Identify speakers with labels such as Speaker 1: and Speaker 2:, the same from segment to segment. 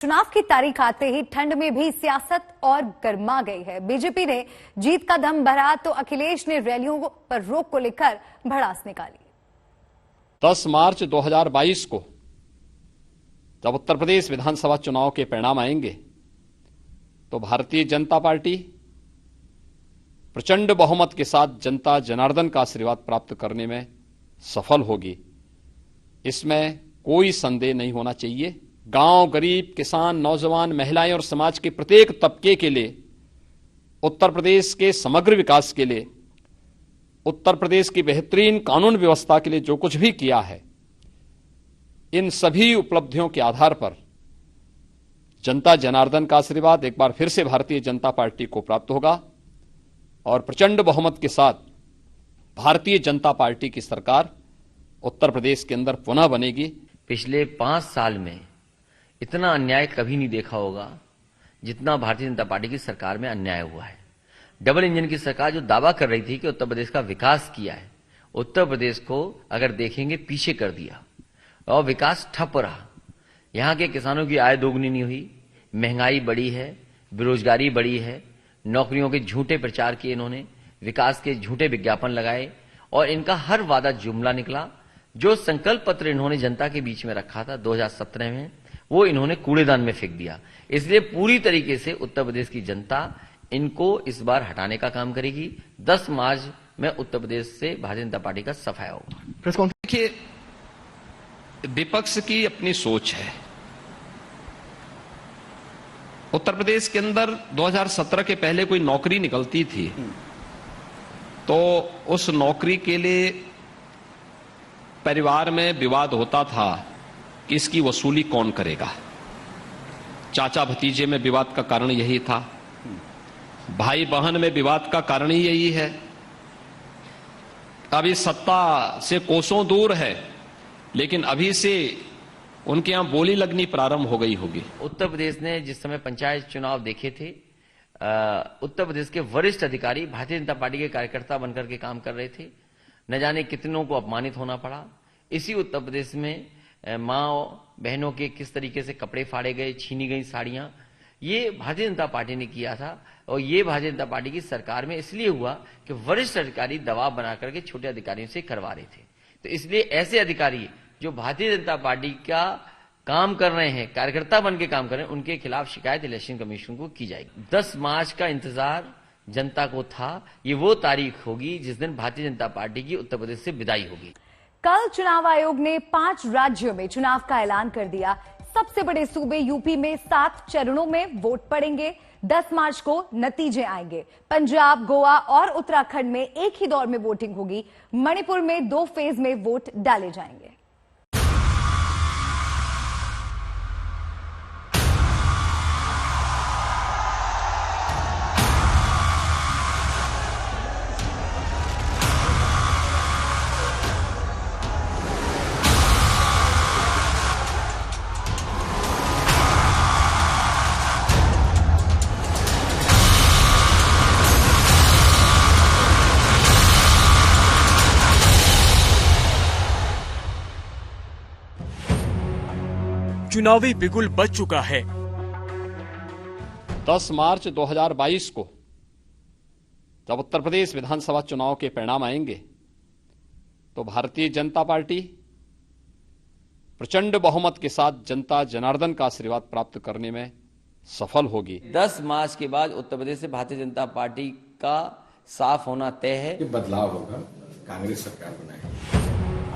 Speaker 1: चुनाव की तारीख आते ही ठंड में भी सियासत और गर्मा गई है। बीजेपी ने जीत का दम भरा तो अखिलेश ने रैलियों पर रोक को लेकर भड़ास निकाली।
Speaker 2: 10 मार्च 2022 को जब उत्तर प्रदेश विधानसभा चुनाव के परिणाम आएंगे तो भारतीय जनता पार्टी प्रचंड बहुमत के साथ जनता जनार्दन का आशीर्वाद प्राप्त करने में सफल होगी, इसमें कोई संदेह नहीं होना चाहिए। गांव, गरीब, किसान, नौजवान, महिलाएं और समाज के प्रत्येक तबके के लिए, उत्तर प्रदेश के समग्र विकास के लिए, उत्तर प्रदेश की बेहतरीन कानून व्यवस्था के लिए जो कुछ भी किया है, इन सभी उपलब्धियों के आधार पर जनता जनार्दन का आशीर्वाद एक बार फिर से भारतीय जनता पार्टी को प्राप्त होगा और प्रचंड बहुमत के साथ भारतीय जनता पार्टी की सरकार उत्तर प्रदेश के अंदर पुनः बनेगी।
Speaker 3: पिछले 5 साल में इतना अन्याय कभी नहीं देखा होगा जितना भारतीय जनता पार्टी की सरकार में अन्याय हुआ है। डबल इंजन की सरकार जो दावा कर रही थी कि उत्तर प्रदेश का विकास किया है, उत्तर प्रदेश को अगर देखेंगे पीछे कर दिया और विकास ठप रहा। यहां के किसानों की आय दोगुनी नहीं हुई, महंगाई बढ़ी है, बेरोजगारी बढ़ी है, नौकरियों के झूठे प्रचार किए इन्होंने, विकास के झूठे विज्ञापन लगाए और इनका हर वादा जुमला निकला। जो संकल्प पत्र इन्होंने जनता के बीच में रखा था 2017 में, वो इन्होंने कूड़ेदान में फेंक दिया। इसलिए पूरी तरीके से उत्तर प्रदेश की जनता इनको इस बार हटाने का काम करेगी। 10 मार्च में उत्तर प्रदेश से भारतीय जनता पार्टी का सफाया होगा।
Speaker 2: देखिए, विपक्ष की अपनी सोच है। उत्तर प्रदेश के अंदर 2017 के पहले कोई नौकरी निकलती थी तो उस नौकरी के लिए परिवार में विवाद होता था कि इसकी वसूली कौन करेगा। चाचा भतीजे में विवाद का कारण यही था, भाई बहन में विवाद का कारण ही यही है। अभी सत्ता से कोसों दूर है, लेकिन अभी से उनके यहां बोली लगनी प्रारंभ हो गई होगी।
Speaker 3: उत्तर प्रदेश ने जिस समय पंचायत चुनाव देखे थे, उत्तर प्रदेश के वरिष्ठ अधिकारी भारतीय जनता पार्टी के कार्यकर्ता बनकर के काम कर रहे थे। न जाने कितनों को अपमानित होना पड़ा। इसी उत्तर प्रदेश में माँ बहनों के किस तरीके से कपड़े फाड़े गए, छीनी गई साड़ियां, ये भारतीय जनता पार्टी ने किया था। और ये भारतीय जनता पार्टी की सरकार में इसलिए हुआ कि वरिष्ठ अधिकारी दबाव बना करके छोटे अधिकारियों से करवा रहे थे। तो इसलिए ऐसे अधिकारी जो भारतीय जनता पार्टी का काम कर रहे हैं, कार्यकर्ता बन के काम कर रहे हैं, उनके खिलाफ शिकायत इलेक्शन कमीशन को की जाएगी। 10 मार्च का इंतजार जनता को था। ये वो तारीख होगी जिस दिन भारतीय जनता पार्टी की उत्तर प्रदेश से विदाई होगी।
Speaker 1: कल चुनाव आयोग ने 5 राज्यों में चुनाव का ऐलान कर दिया। सबसे बड़े सूबे यूपी में 7 चरणों में वोट पड़ेंगे। 10 मार्च को नतीजे आएंगे। पंजाब, गोवा और उत्तराखंड में एक ही दौर में वोटिंग होगी। मणिपुर में 2 फेज में वोट डाले जाएंगे।
Speaker 4: चुनावी बिगुल बज चुका है।
Speaker 2: 10 मार्च 2022 को जब उत्तर प्रदेश विधानसभा चुनाव के परिणाम आएंगे तो भारतीय जनता पार्टी प्रचंड बहुमत के साथ जनता जनार्दन का आशीर्वाद प्राप्त करने में सफल होगी।
Speaker 3: 10 मार्च के बाद उत्तर प्रदेश से भारतीय जनता पार्टी का साफ होना तय है।
Speaker 5: बदलाव होगा, कांग्रेस सरकार बनाएगी।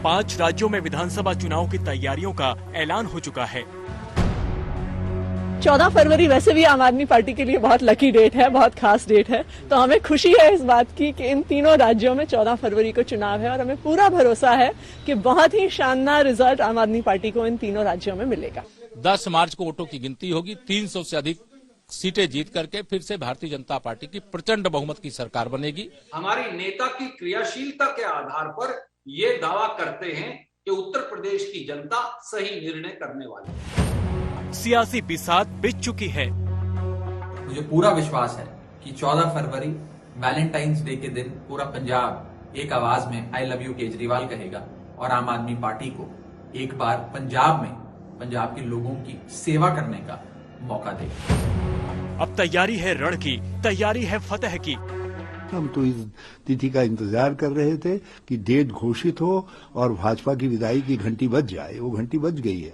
Speaker 4: 5 राज्यों में विधानसभा चुनाव की तैयारियों का ऐलान हो चुका है।
Speaker 6: 14 फरवरी वैसे भी आम आदमी पार्टी के लिए बहुत लकी डेट है, बहुत खास डेट है। तो हमें खुशी है इस बात की कि इन तीनों राज्यों में 14 फरवरी को चुनाव है और हमें पूरा भरोसा है कि बहुत ही शानदार रिजल्ट आम आदमी पार्टी को इन तीनों राज्यों में मिलेगा।
Speaker 7: 10 मार्च को वोटों की गिनती होगी। 300 से अधिक सीटें जीत करके फिर से भारतीय जनता पार्टी की प्रचंड बहुमत की सरकार बनेगी।
Speaker 8: हमारी नेता की क्रियाशीलता के आधार पर ये दावा करते हैं कि उत्तर प्रदेश की जनता सही निर्णय करने वाली है।
Speaker 4: सियासी बिसात बिछ चुकी है।
Speaker 9: मुझे पूरा विश्वास है कि 14 फरवरी वैलेंटाइंस डे के दिन पूरा पंजाब एक आवाज में आई लव यू केजरीवाल कहेगा और आम आदमी पार्टी को एक बार पंजाब में पंजाब के लोगों की सेवा करने का मौका देगा।
Speaker 4: अब तैयारी है रण की, तैयारी है फतह की।
Speaker 10: हम तो इस तिथि का इंतजार कर रहे थे कि डेट घोषित हो और भाजपा की विदाई की घंटी बज जाए। वो घंटी बज गई है।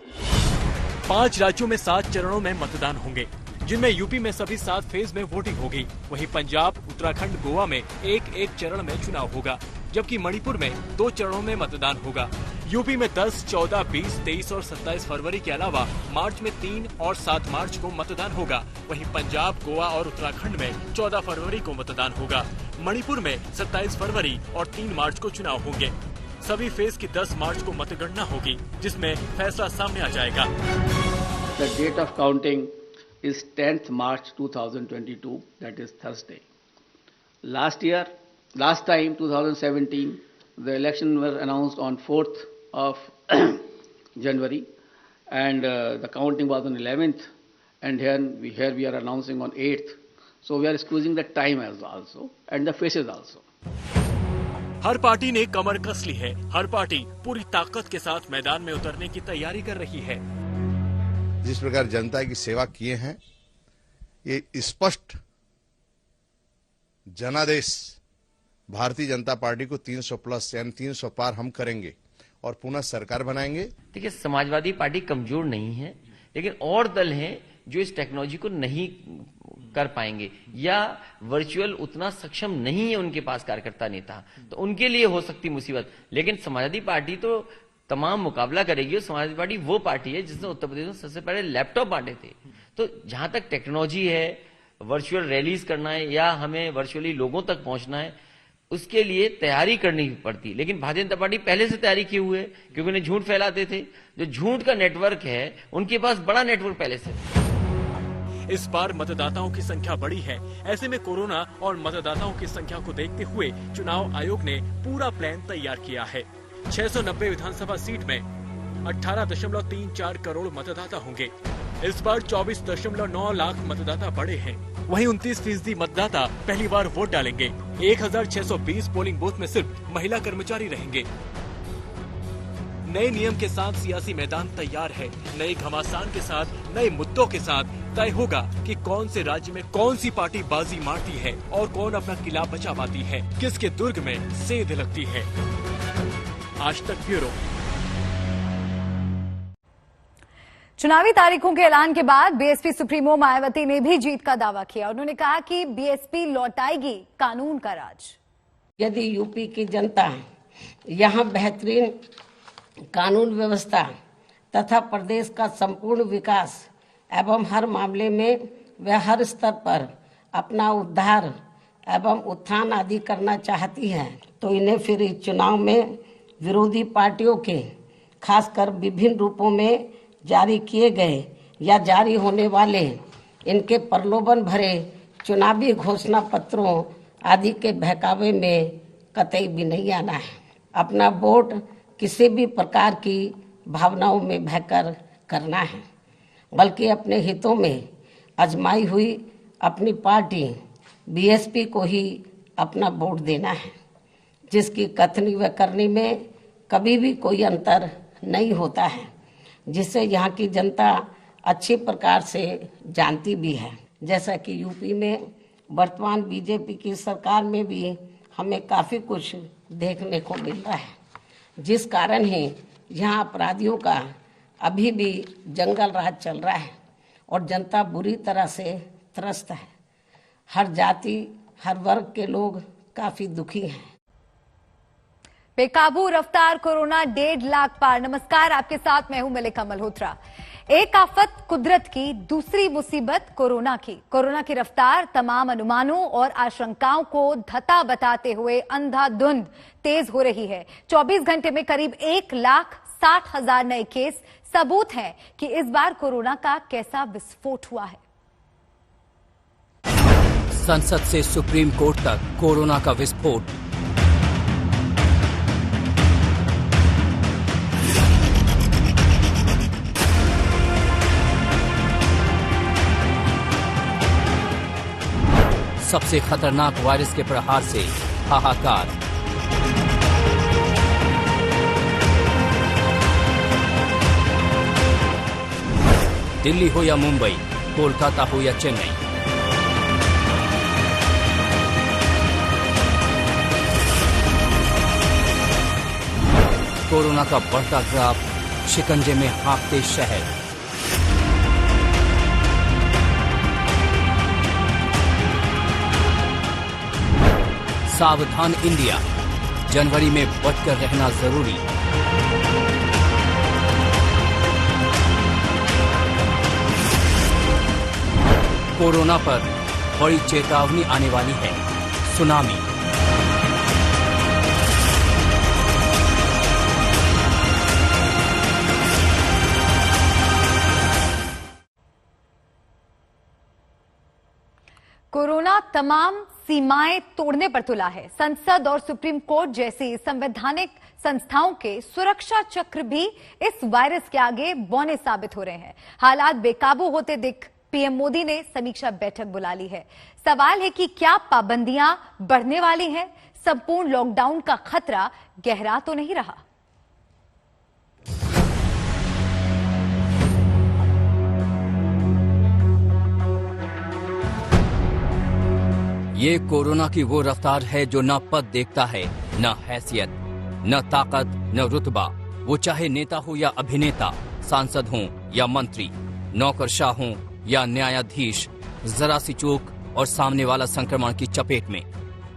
Speaker 4: 5 राज्यों में 7 चरणों में मतदान होंगे, जिनमें यूपी में सभी 7 फेज में वोटिंग होगी। वहीं पंजाब, उत्तराखंड, गोवा में एक चरण में चुनाव होगा, जबकि मणिपुर में 2 चरणों में मतदान होगा। यूपी में 10, 14, 20, 23 और 27 फरवरी के अलावा मार्च में 3 और 7 मार्च को मतदान होगा। वहीं पंजाब, गोवा और उत्तराखंड में 14 फरवरी को मतदान होगा। मणिपुर में 27 फरवरी और 3 मार्च को चुनाव होंगे। सभी फेज की 10 मार्च को मतगणना होगी, जिसमें फैसला सामने आ जाएगा।
Speaker 11: The date of counting is 10th March 2022, that is Thursday. Last time, 2017, the election was announced on 4th of January, and the counting was on 11th, and here we are announcing on 8th. So we are squeezing the time as also, and the faces also.
Speaker 4: Her party ने कमर कस ली है। हर party पूरी ताकत के साथ मैदान में उतरने की तैयारी कर रही है।
Speaker 12: जिस प्रकार जनता की सेवा किए हैं, ये स्पष्ट जनादेश भारतीय जनता पार्टी को 300 प्लस यानी 300 पार हम करेंगे और पुनः सरकार बनाएंगे।
Speaker 3: देखिए, समाजवादी पार्टी कमजोर नहीं है, लेकिन और दल हैं जो इस टेक्नोलॉजी को नहीं कर पाएंगे या वर्चुअल उतना सक्षम नहीं है उनके पास कार्यकर्ता नेता, तो उनके लिए हो सकती मुसीबत। लेकिन समाजवादी पार्टी तो तमाम मुकाबला करेगी और समाजवादी पार्टी वो पार्टी है जिसने उत्तर प्रदेश में सबसे पहले लैपटॉप बांटे थे। तो जहां तक टेक्नोलॉजी है, वर्चुअल रैलीज करना है या हमें वर्चुअली लोगों तक पहुंचना है, उसके लिए तैयारी करनी पड़ती। लेकिन भारतीय जनता पार्टी पहले से तैयारी किए हुए है, क्योंकि उन्हें झूठ फैलाते थे। जो झूठ का नेटवर्क है, उनके पास बड़ा नेटवर्क पहले से।
Speaker 4: इस बार मतदाताओं की संख्या बड़ी है। ऐसे में कोरोना और मतदाताओं की संख्या को देखते हुए चुनाव आयोग ने पूरा प्लान तैयार किया है। 690 विधानसभा सीट में 18.34 करोड़ मतदाता होंगे। इस बार 24.9 लाख मतदाता बढ़े हैं। वहीं 29% मतदाता पहली बार वोट डालेंगे। 1620 पोलिंग बूथ में सिर्फ महिला कर्मचारी रहेंगे। नए नियम के साथ सियासी मैदान तैयार है। नए घमासान के साथ, नए मुद्दों के साथ तय होगा कि कौन से राज्य में कौन सी पार्टी बाजी मारती है और कौन अपना किला बचा पाती है, किसके दुर्ग में सेंध लगती है। आज तक ब्यूरो।
Speaker 1: चुनावी तारीखों के ऐलान के बाद बीएसपी सुप्रीमो मायावती ने भी जीत का दावा किया। उन्होंने कहा कि बीएसपी लौटाएगी कानून का राज।
Speaker 13: यदि यूपी की जनता यहाँ बेहतरीन कानून व्यवस्था तथा प्रदेश का संपूर्ण विकास एवं हर मामले में व हर स्तर पर अपना उद्धार एवं उत्थान आदि करना चाहती है, तो इन्हें फिर इस चुनाव में विरोधी पार्टियों के खासकर विभिन्न रूपों में जारी किए गए या जारी होने वाले इनके प्रलोभन भरे चुनावी घोषणा पत्रों आदि के बहकावे में कतई भी नहीं आना है। अपना वोट किसी भी प्रकार की भावनाओं में बहकर करना है, बल्कि अपने हितों में आजमाई हुई अपनी पार्टी बीएसपी को ही अपना वोट देना है, जिसकी कथनी व करनी में कभी भी कोई अंतर नहीं होता है, जिसे यहाँ की जनता अच्छी प्रकार से जानती भी है। जैसा कि यूपी में वर्तमान बीजेपी की सरकार में भी हमें काफ़ी कुछ देखने को मिल रहा है, जिस कारण ही यहाँ अपराधियों का अभी भी जंगल राज चल रहा है और जनता बुरी तरह से त्रस्त है। हर जाति, हर वर्ग के लोग काफी दुखी हैं।
Speaker 1: बेकाबू रफ्तार कोरोना 1.5 लाख पार। नमस्कार, आपके साथ मैं हूं मलिका मल्होत्रा। एक आफत कुदरत की, दूसरी मुसीबत कोरोना की। कोरोना की रफ्तार तमाम अनुमानों और आशंकाओं को धता बताते हुए अंधाधुंध तेज हो रही है। 24 घंटे में करीब 1,60,000 नए केस सबूत है कि इस बार कोरोना का कैसा विस्फोट हुआ है।
Speaker 14: संसद से सुप्रीम कोर्ट तक कोरोना का विस्फोट। सबसे खतरनाक वायरस के प्रहार से हाहाकार। दिल्ली हो या मुंबई, कोलकाता हो या चेन्नई। कोरोना का बढ़ता ग्राफ, शिकंजे में हाँकते शहर। सावधान इंडिया, जनवरी में बचकर रहना जरूरी। कोरोना पर बड़ी चेतावनी आने वाली है, सुनामी।
Speaker 1: कोरोना तमाम सीमाएं तोड़ने पर तुला है। संसद और सुप्रीम कोर्ट जैसी संवैधानिक संस्थाओं के सुरक्षा चक्र भी इस वायरस के आगे बौने साबित हो रहे हैं। हालात बेकाबू होते दिख पीएम मोदी ने समीक्षा बैठक बुला ली है। सवाल है कि क्या पाबंदियां बढ़ने वाली हैं? संपूर्ण लॉकडाउन का खतरा गहरा तो नहीं रहा?
Speaker 14: ये कोरोना की वो रफ्तार है जो न पद देखता है, न हैसियत, न ताकत, न रुतबा। वो चाहे नेता हो या अभिनेता, सांसद हो या मंत्री, नौकरशाह हो या न्यायाधीश, जरा सी चूक और सामने वाला संक्रमण की चपेट में।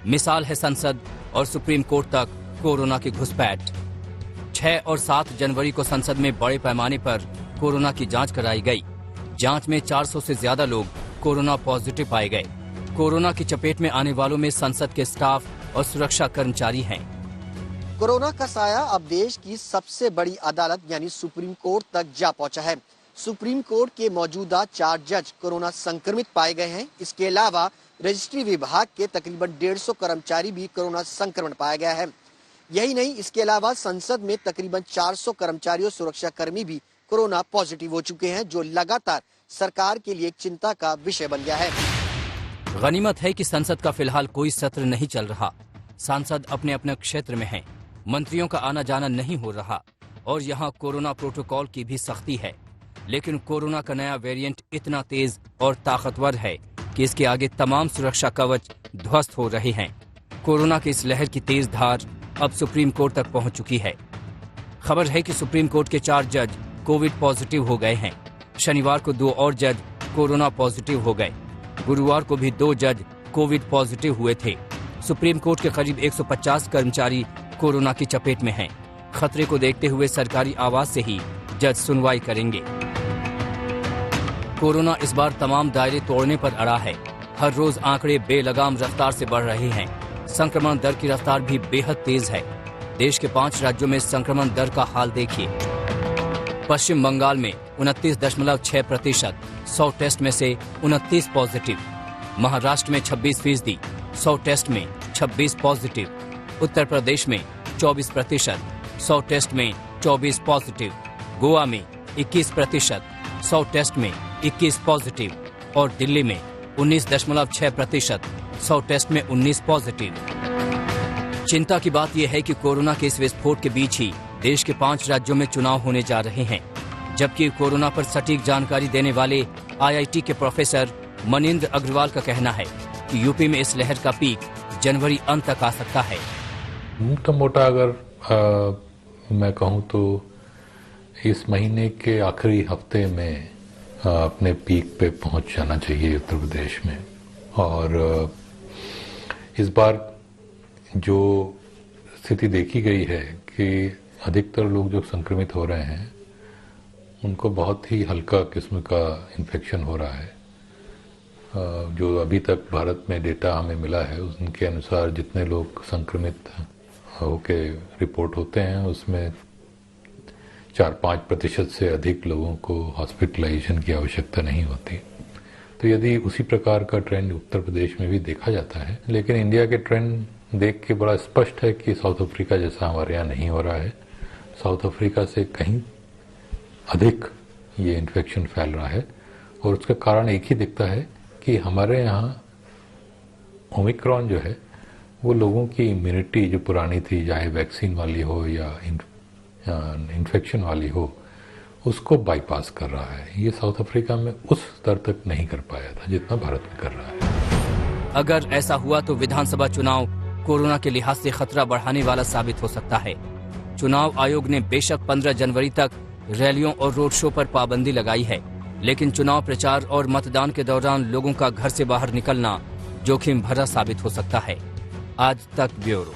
Speaker 14: मिसाल है संसद और सुप्रीम कोर्ट तक कोरोना की घुसपैठ। 6 और 7 जनवरी को संसद में बड़े पैमाने पर कोरोना की जांच कराई गई। जांच में 400 से ज्यादा लोग कोरोना पॉजिटिव पाए गए। कोरोना की चपेट में आने वालों में संसद के स्टाफ और सुरक्षा कर्मचारी हैं।
Speaker 15: कोरोना का साया अब देश की सबसे बड़ी अदालत यानी सुप्रीम कोर्ट तक जा पहुंचा है। सुप्रीम कोर्ट के मौजूदा 4 जज कोरोना संक्रमित पाए गए हैं। इसके अलावा रजिस्ट्री विभाग के तकरीबन 150 कर्मचारी भी कोरोना संक्रमण पाया गया है। यही नहीं, इसके अलावा संसद में तकरीबन 400 कर्मचारी और सुरक्षा कर्मी भी कोरोना पॉजिटिव हो चुके हैं, जो लगातार सरकार के लिए एक चिंता का विषय बन गया है।
Speaker 14: गनीमत है कि संसद का फिलहाल कोई सत्र नहीं चल रहा। सांसद अपने अपने क्षेत्र में हैं। मंत्रियों का आना जाना नहीं हो रहा और यहाँ कोरोना प्रोटोकॉल की भी सख्ती है। लेकिन कोरोना का नया वेरिएंट इतना तेज और ताकतवर है कि इसके आगे तमाम सुरक्षा कवच ध्वस्त हो रहे हैं। कोरोना की इस लहर की तेज धार अब सुप्रीम कोर्ट तक पहुंच चुकी है। खबर है कि सुप्रीम कोर्ट के 4 जज कोविड पॉजिटिव हो गए हैं। शनिवार को 2 और जज कोरोना पॉजिटिव हो गए। गुरुवार को भी 2 जज कोविड पॉजिटिव हुए थे। सुप्रीम कोर्ट के करीब 150 कर्मचारी कोरोना की चपेट में हैं। खतरे को देखते हुए सरकारी आवाज से ही जज सुनवाई करेंगे। कोरोना इस बार तमाम दायरे तोड़ने पर अड़ा है। हर रोज आंकड़े बेलगाम रफ्तार से बढ़ रहे हैं। संक्रमण दर की रफ्तार भी बेहद तेज है। देश के 5 राज्यों में संक्रमण दर का हाल देखिए। पश्चिम बंगाल में 29.6%, 100 टेस्ट में से 29 पॉजिटिव। महाराष्ट्र में 26%, 100 टेस्ट में 26 पॉजिटिव। उत्तर प्रदेश में 24%, 100 टेस्ट में 24 पॉजिटिव। गोवा में 21%, 100 टेस्ट में 21 पॉजिटिव। और दिल्ली में 19.6%, 100 टेस्ट में 19 पॉजिटिव। चिंता की बात यह है कि कोरोना के इस विस्फोट के बीच ही देश के 5 राज्यों में चुनाव होने जा रहे हैं। जबकि कोरोना पर सटीक जानकारी देने वाले IIT के प्रोफेसर मनिंद्र अग्रवाल का कहना है कि यूपी में इस लहर का पीक जनवरी अंत तक आ सकता है।
Speaker 16: मोटा मोटा अगर मैं कहूं तो इस महीने के आखिरी हफ्ते में अपने पीक पे पहुंच जाना चाहिए उत्तर प्रदेश में। और इस बार जो स्थिति देखी गई है कि अधिकतर लोग जो संक्रमित हो रहे हैं उनको बहुत ही हल्का किस्म का इन्फेक्शन हो रहा है। जो अभी तक भारत में डेटा हमें मिला है उनके अनुसार जितने लोग संक्रमित होके रिपोर्ट होते हैं उसमें 4-5% से अधिक लोगों को हॉस्पिटलाइजेशन की आवश्यकता नहीं होती। तो यदि उसी प्रकार का ट्रेंड उत्तर प्रदेश में भी देखा जाता है, लेकिन इंडिया के ट्रेंड देख के बड़ा स्पष्ट है कि साउथ अफ्रीका जैसा हमारे यहाँ नहीं हो रहा है। साउथ अफ्रीका से कहीं अधिक ये इन्फेक्शन फैल रहा है और उसका कारण एक ही दिखता है कि हमारे यहाँ ओमिक्रॉन जो है वो लोगों की इम्यूनिटी जो पुरानी थी, चाहे वैक्सीन वाली हो या इन्फेक्शन वाली हो, उसको बाईपास कर रहा है। ये साउथ अफ्रीका में उस स्तर तक नहीं कर पाया था जितना भारत में कर रहा है।
Speaker 14: अगर ऐसा हुआ तो विधानसभा चुनाव कोरोना के लिहाज से खतरा बढ़ाने वाला साबित हो सकता है। चुनाव आयोग ने बेशक 15 जनवरी तक रैलियों और रोड शो पर पाबंदी लगाई है, लेकिन चुनाव प्रचार और मतदान के दौरान लोगों का घर से बाहर निकलना जोखिम भरा साबित हो सकता है। आज तक ब्यूरो।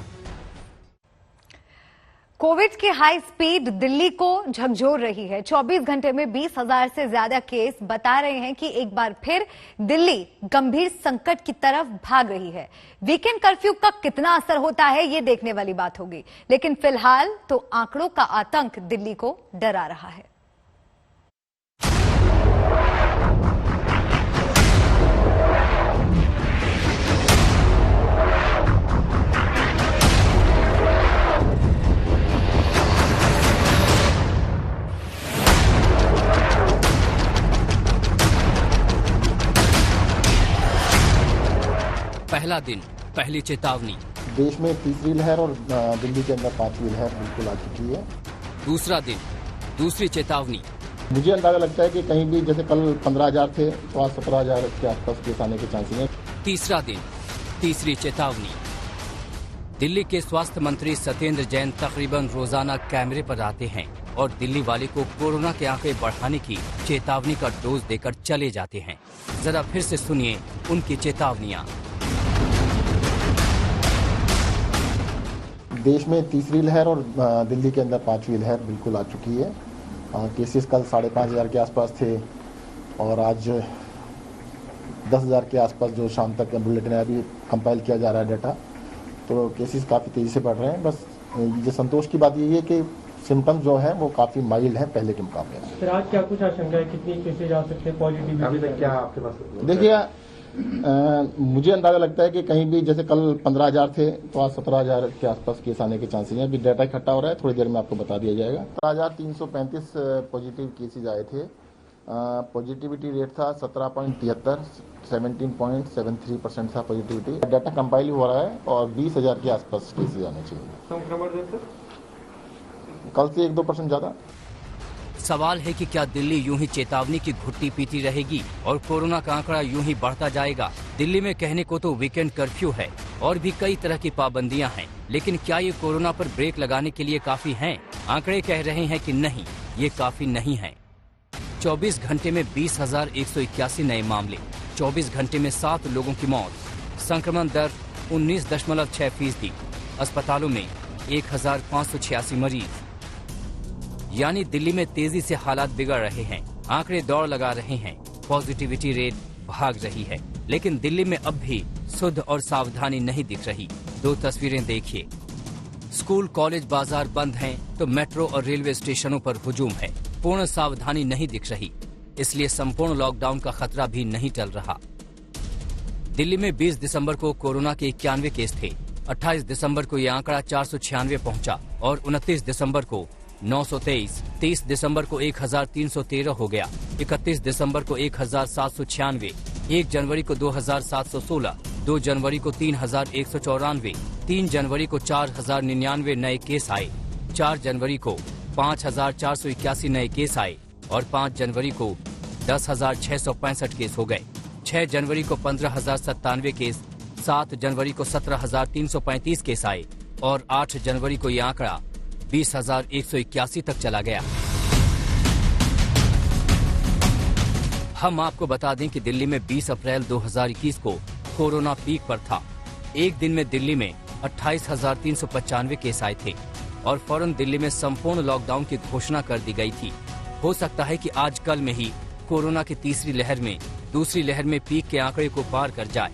Speaker 1: कोविड की हाई स्पीड दिल्ली को झकझोर रही है। 24 घंटे में 20,000 से ज्यादा केस बता रहे हैं कि एक बार फिर दिल्ली गंभीर संकट की तरफ भाग रही है। वीकेंड कर्फ्यू का कितना असर होता है ये देखने वाली बात होगी, लेकिन फिलहाल तो आंकड़ों का आतंक दिल्ली को डरा रहा है।
Speaker 14: पहला दिन, पहली चेतावनी।
Speaker 17: देश में तीसरी लहर और दिल्ली के अंदर पांचवी लहर बिल्कुल आ चुकी है।
Speaker 14: दूसरा दिन, दूसरी चेतावनी।
Speaker 17: मुझे अंदाजा लगता है कि कहीं भी जैसे कल 15,000 थे तो आज 17,000 के आसपास केस आने के चांसेस हैं।
Speaker 14: तीसरा दिन, तीसरी चेतावनी। दिल्ली के स्वास्थ्य मंत्री सत्येंद्र जैन तकरीबन रोजाना कैमरे पर आते हैं और दिल्ली वाले को कोरोना के आंकड़े बढ़ाने की चेतावनी का डोज देकर चले जाते हैं। जरा फिर से सुनिए उनकी चेतावनियां।
Speaker 17: देश में तीसरी लहर और दिल्ली के अंदर पांचवी लहर बिल्कुल आ चुकी है। केसेस कल 5,500 के आसपास थे और आज 10,000 के आसपास जो शाम तक बुलेटिन है, अभी कंपाइल किया जा रहा है डाटा, तो केसेस काफ़ी तेज़ी से बढ़ रहे हैं। बस ये संतोष की बात यही है कि सिम्टम्स जो है वो काफ़ी माइल्ड हैं पहले के मुकाबले।
Speaker 18: फिर आज क्या कुछ आशंका है, कितनी केसेज आ सकते हैं पॉजिटिव? अभी तक क्या आपके पास?
Speaker 17: देखिए, मुझे अंदाजा लगता है कि कहीं भी जैसे कल 15,000 थे तो आज 17,000 के आसपास केस आने के चांसेस हैं। अभी डाटा इकट्ठा हो रहा है, थोड़ी देर में आपको बता दिया जाएगा। 17,335 पॉजिटिव केसेज आए थे। पॉजिटिविटी रेट था 17.73, 17.73% था पॉजिटिविटी। डाटा कंपाइल हो रहा है और 20,000 के आसपास केसेज आने चाहिए।
Speaker 18: संक्रमण दर
Speaker 17: कल से 1-2% ज्यादा।
Speaker 14: सवाल है कि क्या दिल्ली यूं ही चेतावनी की घुट्टी पीती रहेगी और कोरोना का आंकड़ा यूं ही बढ़ता जाएगा? दिल्ली में कहने को तो वीकेंड कर्फ्यू है और भी कई तरह की पाबंदियां हैं, लेकिन क्या ये कोरोना पर ब्रेक लगाने के लिए काफी हैं? आंकड़े कह रहे हैं कि नहीं, ये काफी नहीं है। 24 घंटे में 20,181 नए मामले, 24 घंटे में 7 लोगों की मौत, संक्रमण दर 19.6%, अस्पतालों में 1,586 मरीज। यानी दिल्ली में तेजी से हालात बिगड़ रहे हैं, आंकड़े दौड़ लगा रहे हैं, पॉजिटिविटी रेट भाग रही है, लेकिन दिल्ली में अब भी शुद्ध और सावधानी नहीं दिख रही। दो तस्वीरें देखिए। स्कूल, कॉलेज, बाजार बंद हैं, तो मेट्रो और रेलवे स्टेशनों पर हुजूम है। पूर्ण सावधानी नहीं दिख रही, इसलिए संपूर्ण लॉकडाउन का खतरा भी नहीं टल रहा। दिल्ली में 20 दिसंबर को कोरोना के 91 केस थे, 28 दिसंबर को ये आंकड़ा 496 पहुंचा और 29 दिसंबर को 923, 30 दिसंबर को 1,313 हो गया, 31 दिसंबर को 1,796, 1 जनवरी को 2,716, 2 जनवरी को 3,194, 3 जनवरी को 4,099 नए केस आए, 4 जनवरी को 5,481 नए केस आए और 5 जनवरी को 10,665 केस हो गए। 6 जनवरी को 15,097 केस, 7 जनवरी को 17,335 केस आए और 8 जनवरी को ये आंकड़ा 20,181 तक चला गया। हम आपको बता दें कि दिल्ली में 20 अप्रैल 2021 को कोरोना पीक पर था। एक दिन में दिल्ली में 28,395 केस आए थे और फौरन दिल्ली में संपूर्ण लॉकडाउन की घोषणा कर दी गई थी। हो सकता है कि आज कल में ही कोरोना की तीसरी लहर में दूसरी लहर में पीक के आंकड़े को पार कर जाए।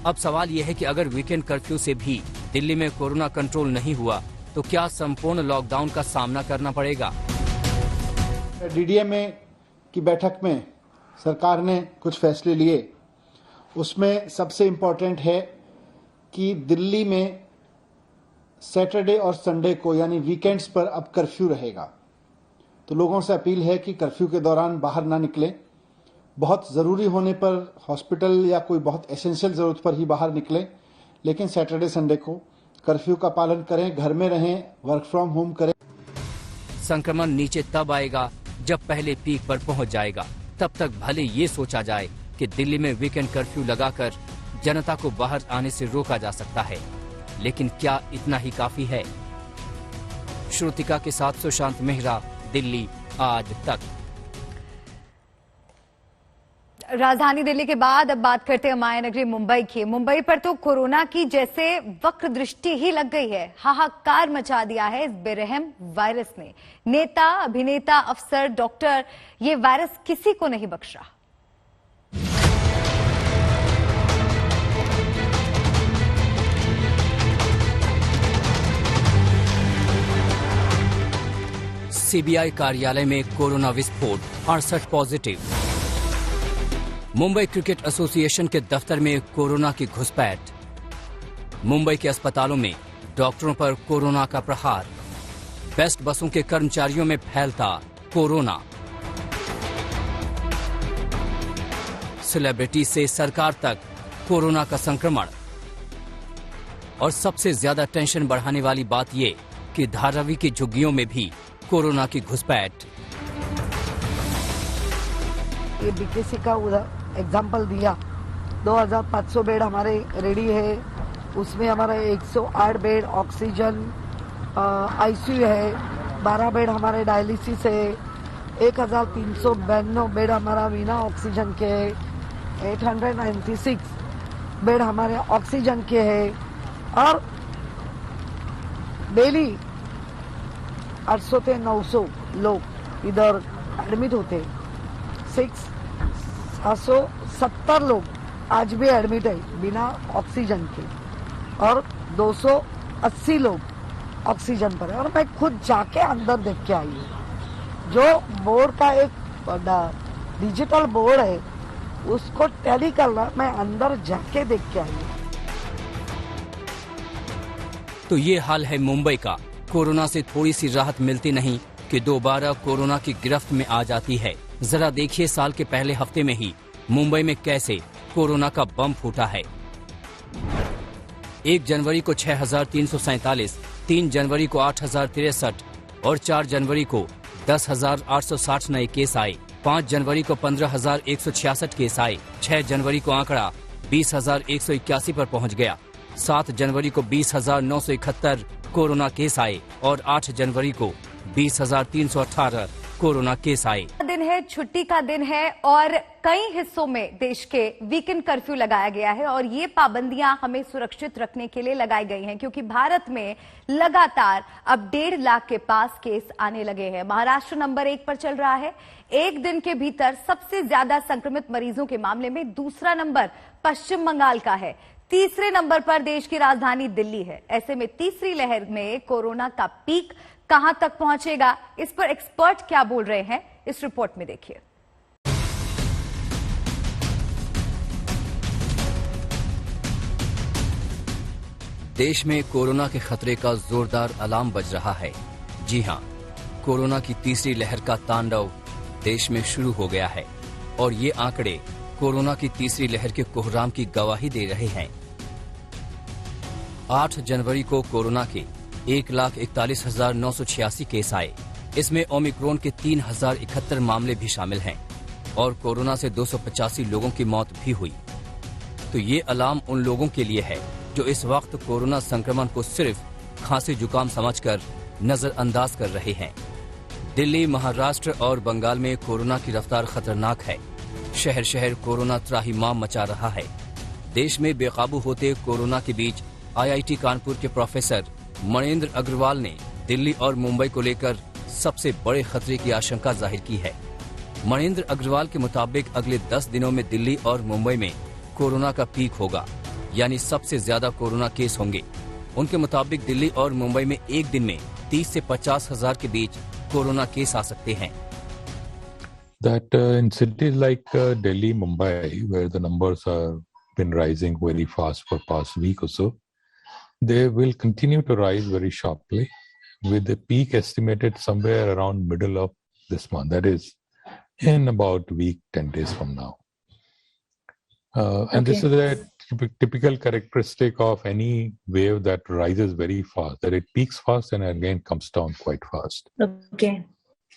Speaker 14: अब सवाल यह है कि अगर वीकेंड कर्फ्यू से भी दिल्ली में कोरोना कंट्रोल नहीं हुआ तो क्या संपूर्ण लॉकडाउन का सामना करना पड़ेगा?
Speaker 10: डीडीएमए की बैठक में सरकार ने कुछ फैसले लिए। उसमें सबसे इम्पोर्टेंट है कि दिल्ली में सैटरडे और संडे को यानी वीकेंड्स पर अब कर्फ्यू रहेगा। तो लोगों से अपील है कि कर्फ्यू के दौरान बाहर ना निकलें। बहुत ज़रूरी होने पर हॉस्पिटल या कोई बहुत एसेंशियल ज़रूरत पर ही बाहर निकलें, लेकिन सैटरडे संडे को कर्फ्यू का पालन करें, घर में रहें, वर्क फ्रॉम होम करें।
Speaker 14: संक्रमण नीचे तब आएगा जब पहले पीक पर पहुंच जाएगा तब तक भले ये सोचा जाए कि दिल्ली में वीकेंड कर्फ्यू लगाकर जनता को बाहर आने से रोका जा सकता है, लेकिन क्या इतना ही काफी है? श्रुतिका के साथ सुशांत मेहरा, दिल्ली आज तक।
Speaker 1: राजधानी दिल्ली के बाद अब बात करते हैं माया नगरी मुंबई की। मुंबई पर तो कोरोना की जैसे वक्र दृष्टि ही लग गई है। हाहाकार मचा दिया है इस बेरहम वायरस ने। नेता, अभिनेता, अफसर, डॉक्टर, ये वायरस किसी को नहीं बख्श रहा।
Speaker 14: सीबीआई कार्यालय में कोरोना विस्फोट, 68 पॉजिटिव। मुंबई क्रिकेट एसोसिएशन के दफ्तर में कोरोना की घुसपैठ। मुंबई के अस्पतालों में डॉक्टरों पर कोरोना का प्रहार। बेस्ट बसों के कर्मचारियों में फैलता कोरोना। सेलिब्रिटी से सरकार तक कोरोना का संक्रमण। और सबसे ज्यादा टेंशन बढ़ाने वाली बात ये कि धारावी की झुग्गियों में भी कोरोना की घुसपैठ।
Speaker 19: ये बीकेसी का उधर एग्जाम्पल दिया, 2500 बेड हमारे रेडी है, उसमें हमारा 108 बेड ऑक्सीजन आईसीयू है, 12 बेड हमारे डायलिसिस है, 1392 बेड हमारा बिना ऑक्सीजन के है, 896 बेड हमारे ऑक्सीजन के है, और डेली 800 से 900 लोग इधर एडमिट होते। 770 लोग आज भी एडमिट है बिना ऑक्सीजन के, और 280 लोग ऑक्सीजन पर है। और मैं खुद जाके अंदर देख के आई हूँ। जो बोर्ड का एक डिजिटल बोर्ड है उसको टैली करना, मैं अंदर जाके देख के आई हूँ।
Speaker 14: तो ये हाल है मुंबई का। कोरोना से थोड़ी सी राहत मिलती नहीं कि दोबारा कोरोना की गिरफ्त में आ जाती है। जरा देखिए साल के पहले हफ्ते में ही मुंबई में कैसे कोरोना का बम फूटा है। 1 जनवरी को 6,347, 3 जनवरी को 8,063 और 4 जनवरी को 10,860 नए केस आए। 5 जनवरी को 15,166 केस आए। 6 जनवरी को आंकड़ा 20,181 पर पहुंच गया। 7 जनवरी को 20,971 कोरोना केस आए और 8 जनवरी को 20,318 कोरोना केस आए।
Speaker 1: दिन है, छुट्टी का दिन है और कई हिस्सों में देश के वीकेंड कर्फ्यू लगाया गया है और ये पाबंदियां हमें सुरक्षित रखने के लिए लगाई गई हैं, क्योंकि भारत में लगातार अब 1.5 लाख के पास केस आने लगे हैं। महाराष्ट्र नंबर 1 पर चल रहा है। एक दिन के भीतर सबसे ज्यादा संक्रमित मरीजों के मामले में दूसरा नंबर पश्चिम बंगाल का है। तीसरे नंबर पर देश की राजधानी दिल्ली है। ऐसे में तीसरी लहर में कोरोना का पीक कहां तक पहुंचेगा, इस पर एक्सपर्ट क्या बोल रहे हैं, इस रिपोर्ट में देखिए।
Speaker 14: देश में कोरोना के खतरे का जोरदार अलार्म बज रहा है। जी हां, कोरोना की तीसरी लहर का तांडव देश में शुरू हो गया है और ये आंकड़े कोरोना की तीसरी लहर के कोहराम की गवाही दे रहे हैं। 8 जनवरी को कोरोना के 1,41,986 केस आए। इसमें ओमिक्रॉन के 3,071 मामले भी शामिल हैं और कोरोना से 285 लोगों की मौत भी हुई। तो ये अलार्म उन लोगों के लिए है जो इस वक्त कोरोना संक्रमण को सिर्फ खांसी जुकाम समझकर नजरअंदाज कर रहे हैं। दिल्ली, महाराष्ट्र और बंगाल में कोरोना की रफ्तार खतरनाक है। शहर शहर कोरोना त्राहिमाम मचा रहा है। देश में बेकाबू होते कोरोना के बीच IIT कानपुर के प्रोफेसर मणेंद्र अग्रवाल ने दिल्ली और मुंबई को लेकर सबसे बड़े खतरे की आशंका जाहिर की है। मणेंद्र अग्रवाल के मुताबिक अगले 10 दिनों में दिल्ली और मुंबई में कोरोना का पीक होगा, यानी सबसे ज्यादा कोरोना केस होंगे। उनके मुताबिक दिल्ली और मुंबई में एक दिन में 30 से 50 हजार के बीच कोरोना केस आ सकते हैं।
Speaker 16: That in cities like Delhi, Mumbai, where the numbers are been rising very fast for past week or so, they will continue to rise very sharply, with the peak estimated somewhere around middle of this month. That is, in about week 10 days from now. And this is a typical characteristic of any wave that rises very fast, that it peaks fast and again comes down quite fast.
Speaker 20: Okay.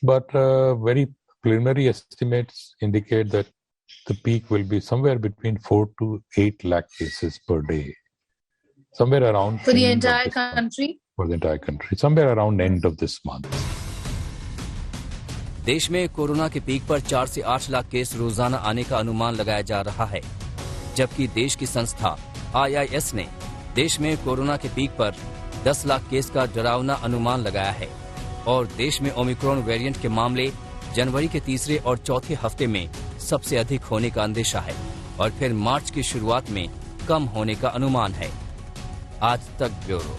Speaker 16: but very preliminary estimates indicate that the peak will be somewhere between 4 to 8 lakh cases per day, somewhere around
Speaker 20: for the entire country.
Speaker 16: For the entire country, somewhere around end of this month.
Speaker 14: देश में corona के peak पर 4 से 8 lakh case रोजाना आने का अनुमान लगाया जा रहा है, जबकि देश की संस्था IIS ने देश में कोरोना के पीक पर 10 लाख केस का डरावना अनुमान लगाया है और देश में ओमिक्रॉन वेरिएंट के मामले जनवरी के तीसरे और चौथे हफ्ते में सबसे अधिक होने का अंदेशा है और फिर मार्च की शुरुआत में कम होने का अनुमान है। आज तक ब्यूरो।